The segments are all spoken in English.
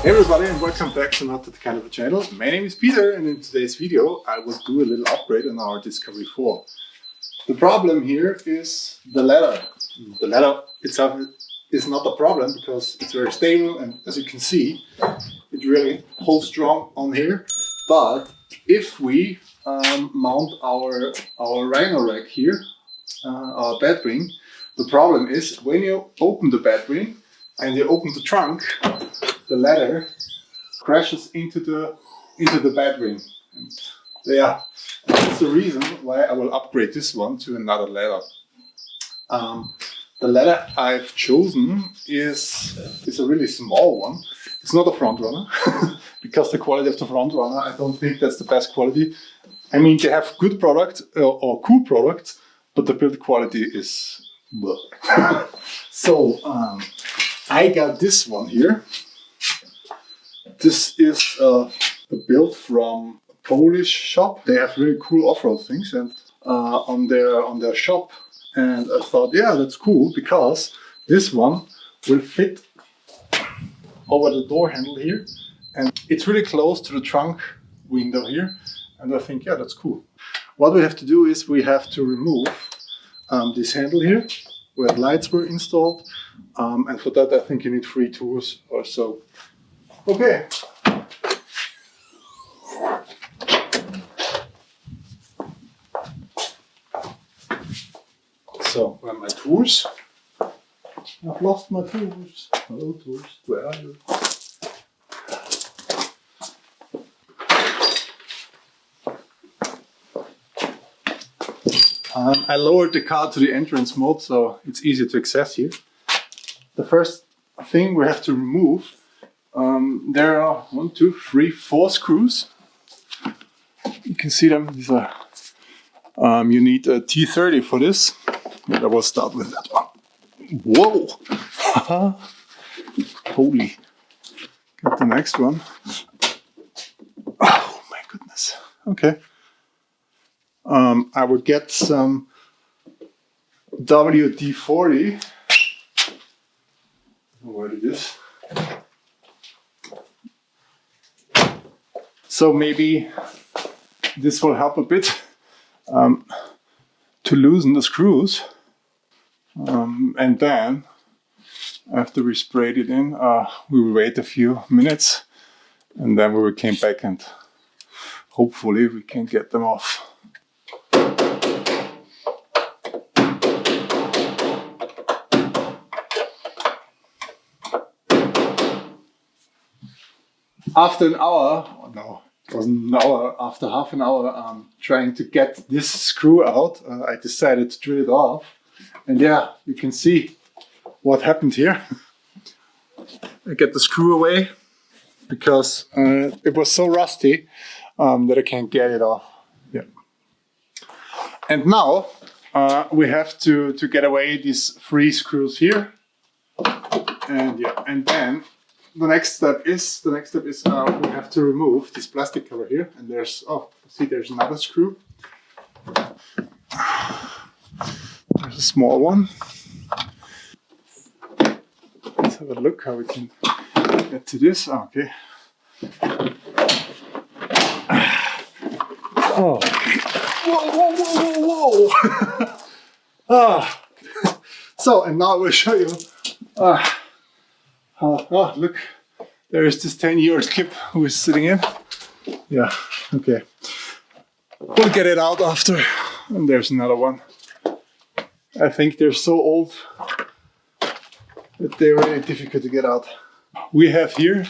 Hey everybody, and welcome back to another kind of a channel. My name is Peter, and in today's video I will do a little upgrade on our Discovery 4. The problem here is the ladder. The ladder itself is not a problem because it's very stable, and as you can see it really holds strong on here. But if we mount our Rhino rack here, our Batwing, the problem is when you open the Batwing and you open the trunk, the ladder crashes into the Batwing. And yeah, that's the reason why I will upgrade this one to another ladder. The ladder I've chosen is a really small one. It's not a Frontrunner because the quality of the Frontrunner, I don't think that's the best quality. I mean, they have good product or cool products, but the build quality is well. So I got this one here. This is a build from a Polish shop. They have really cool off-road things and on their shop. And I thought, yeah, that's cool because this one will fit over the door handle here, and it's really close to the trunk window here. And I think, yeah, that's cool. What we have to do is we have to remove this handle here where the lights were installed, and for that I think you need 3 tools or so. Okay. So, where are my tools? I've lost my tools. Hello tools, where are you? I lowered the car to the entrance mode so it's easier to access here. The first thing we have to remove, there are 1, 2, 3, 4 screws. You can see them. These are. You need a T30 for this. And I will start with that one. Whoa! Holy! Get the next one. Oh my goodness. Okay. I would get some WD-40. Where it is. So maybe this will help a bit to loosen the screws. And then, after we sprayed it in, we will wait a few minutes, and then we will come back and hopefully we can get them off. After an hour, oh no, it wasn't an hour, after half an hour trying to get this screw out, I decided to drill it off. And yeah, you can see what happened here. I get the screw away because it was so rusty that I can't get it off. Yeah. And now we have to get away these 3 screws here. And yeah, and then the next step is we have to remove this plastic cover here. And there's there's another screw. There's a small one. Let's have a look how we can get to this. Okay. Oh. Whoa, whoa, whoa, whoa, whoa! So, and now I will show you. Look, there is this 10-year-old kid who is sitting in. Yeah, okay. We'll get it out after. And there's another one. I think they're so old that they're really difficult to get out. We have here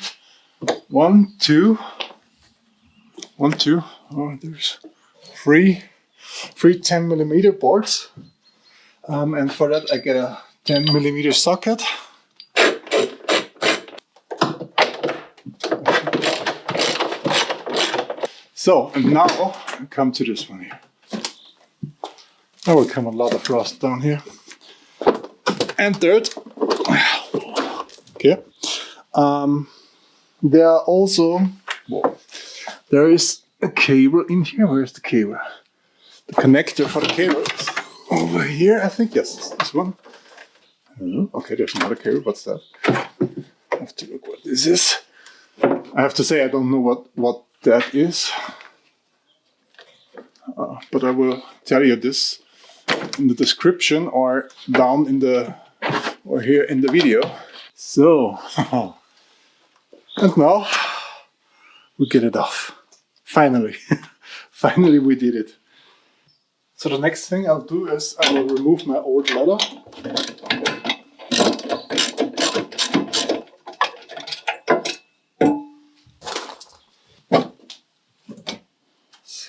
1, 2. Oh, there's 3 10mm boards. And for that I get a 10mm socket. So, and now I come to this one here. There will come a lot of rust down here. And dirt. Okay. There are also, there is a cable in here. Where's the cable? The connector for the cable is over here, I think. Yes, this one. Okay, there's another cable. What's that? I have to look what this is. I have to say I don't know what that is, but I will tell you this in the description or down in the or here in the video. So, and now we get it off. Finally, finally we did it. So the next thing I'll do is I will remove my old leather.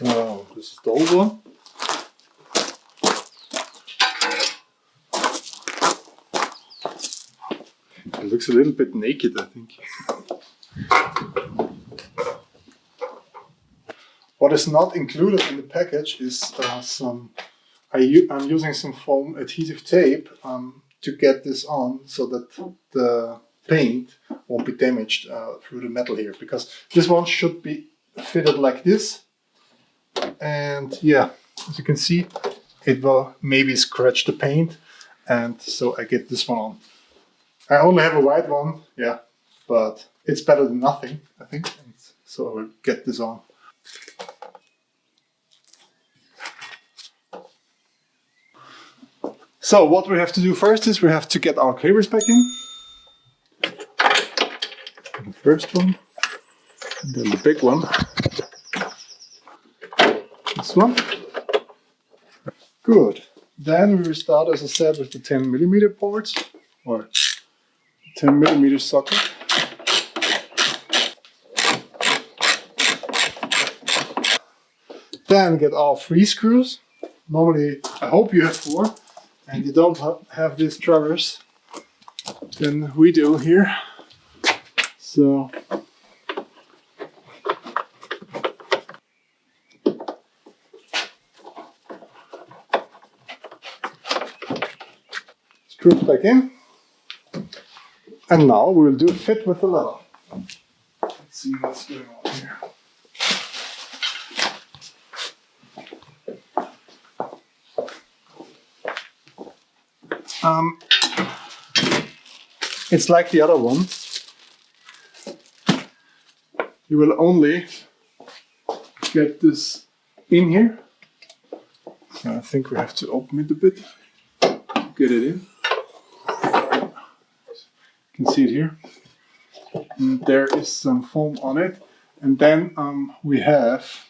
So this is the old one. It looks a little bit naked, I think. What is not included in the package is I'm using some foam adhesive tape to get this on so that the paint won't be damaged through the metal here, because this one should be fitted like this, and yeah, as you can see it will maybe scratch the paint, and so I get this one on. I only have a white one, yeah, but it's better than nothing, I think, so I will get this on. So what we have to do first is we have to get our cables back in. The first one, and then the big one. This one. Good. Then we will start, as I said, with the 10mm boards, or 10mm socket. Then get our 3 screws. Normally, I hope you have 4. And you don't have this traverse, then we do here. So screw it back in, and now we will do a fit with the leather. Let's see what's going on here. It's like the other one. You will only get this in here. So I think we have to open it a bit, get it in. You can see it here. And there is some foam on it. And then we have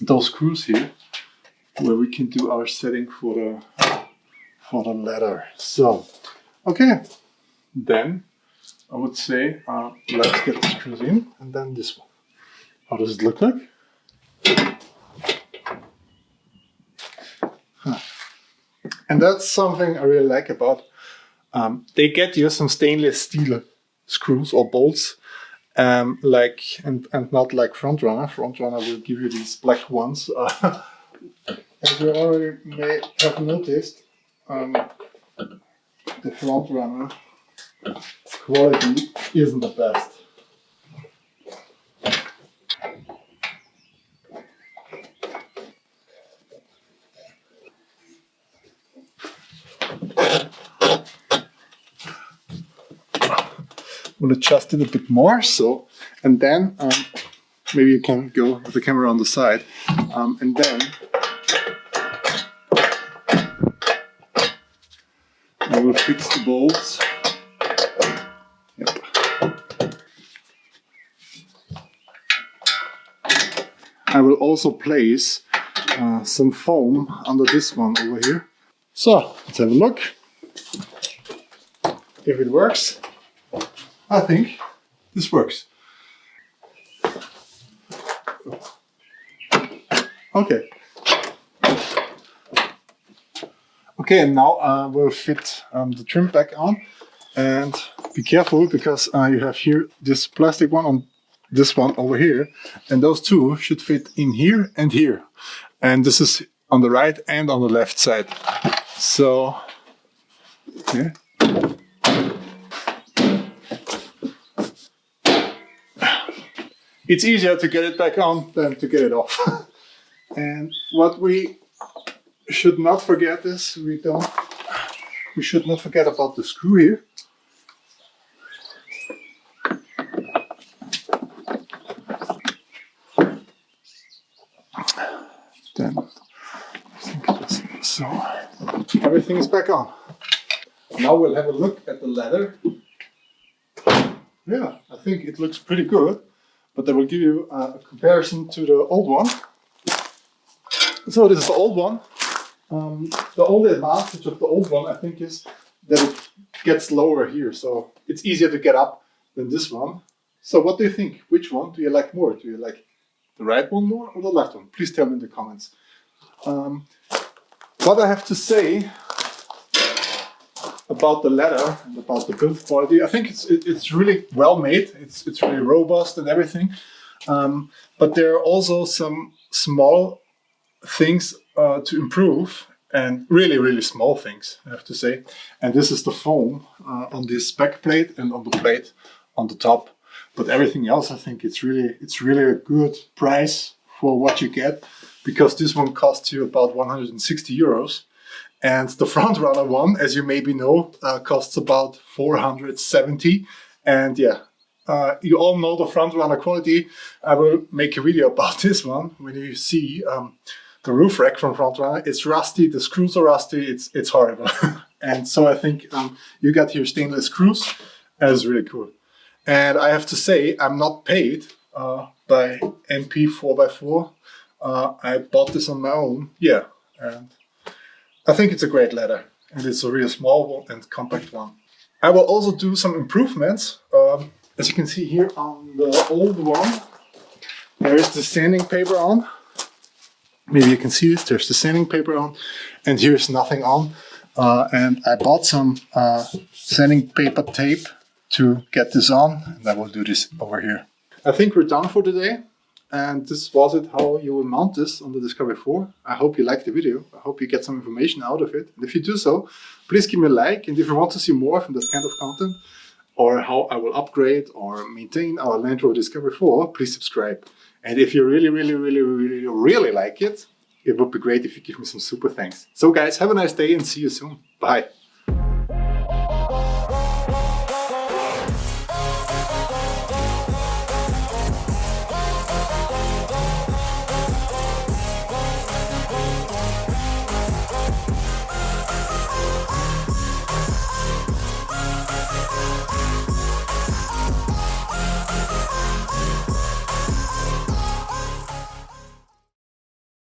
those screws here where we can do our setting for the leather. So, okay. Then I would say let's get the screws in, and then this one. How does it look like? And that's something I really like about. They get you some stainless steel screws or bolts, and not like Frontrunner. Frontrunner will give you these black ones. As you already may have noticed, the Frontrunner quality isn't the best. We'll adjust it a bit more, so, and then maybe you can go with the camera on the side, and then I will fix the bolts. Yep. I will also place some foam under this one over here. So, let's have a look. If it works, I think this works. Okay. Okay, and now we'll fit the trim back on, and be careful because you have here this plastic one on this one over here, and those two should fit in here and here, and this is on the right and on the left side. So, yeah. It's easier to get it back on than to get it off. And what we should not forget is we should not forget about the screw here. So everything is back on. Now we'll have a look at the leather. Yeah, I think it looks pretty good, but I will give you a comparison to the old one. So this is the old one. The only advantage of the old one, I think, is that it gets lower here, so it's easier to get up than this one. So what do you think? Which one do you like more? Do you like the right one more or the left one? Please tell me in the comments. What I have to say about the leather and about the build quality, I think it's really well made. It's really robust and everything. But there are also some small things to improve, and really small things, I have to say. And this is the foam on this back plate and on the plate on the top. But everything else, I think it's really a good price for what you get, because this one costs you about 160 euros. And the Frontrunner one, as you maybe know, costs about 470. And yeah, you all know the Frontrunner quality. I will make a video about this one. When you see the roof rack from Frontrunner, it's rusty, the screws are rusty, it's horrible. And so I think you got here stainless screws, and it's really cool. And I have to say, I'm not paid by MP 4x4. I bought this on my own, yeah. And I think it's a great leather, and it's a really small one and compact one. I will also do some improvements. As you can see here on the old one, there is the sanding paper on. Maybe you can see this, there's the sanding paper on, and here's nothing on. And I bought some sanding paper tape to get this on, and I will do this over here. I think we're done for today. And this was it, how you will mount this on the Discovery 4. I hope you liked the video. I hope you get some information out of it. And if you do so, please give me a like. And if you want to see more from this kind of content, or how I will upgrade or maintain our Land Rover Discovery 4, please subscribe. And if you really like it, it would be great if you give me some super thanks. So guys, have a nice day and see you soon. Bye.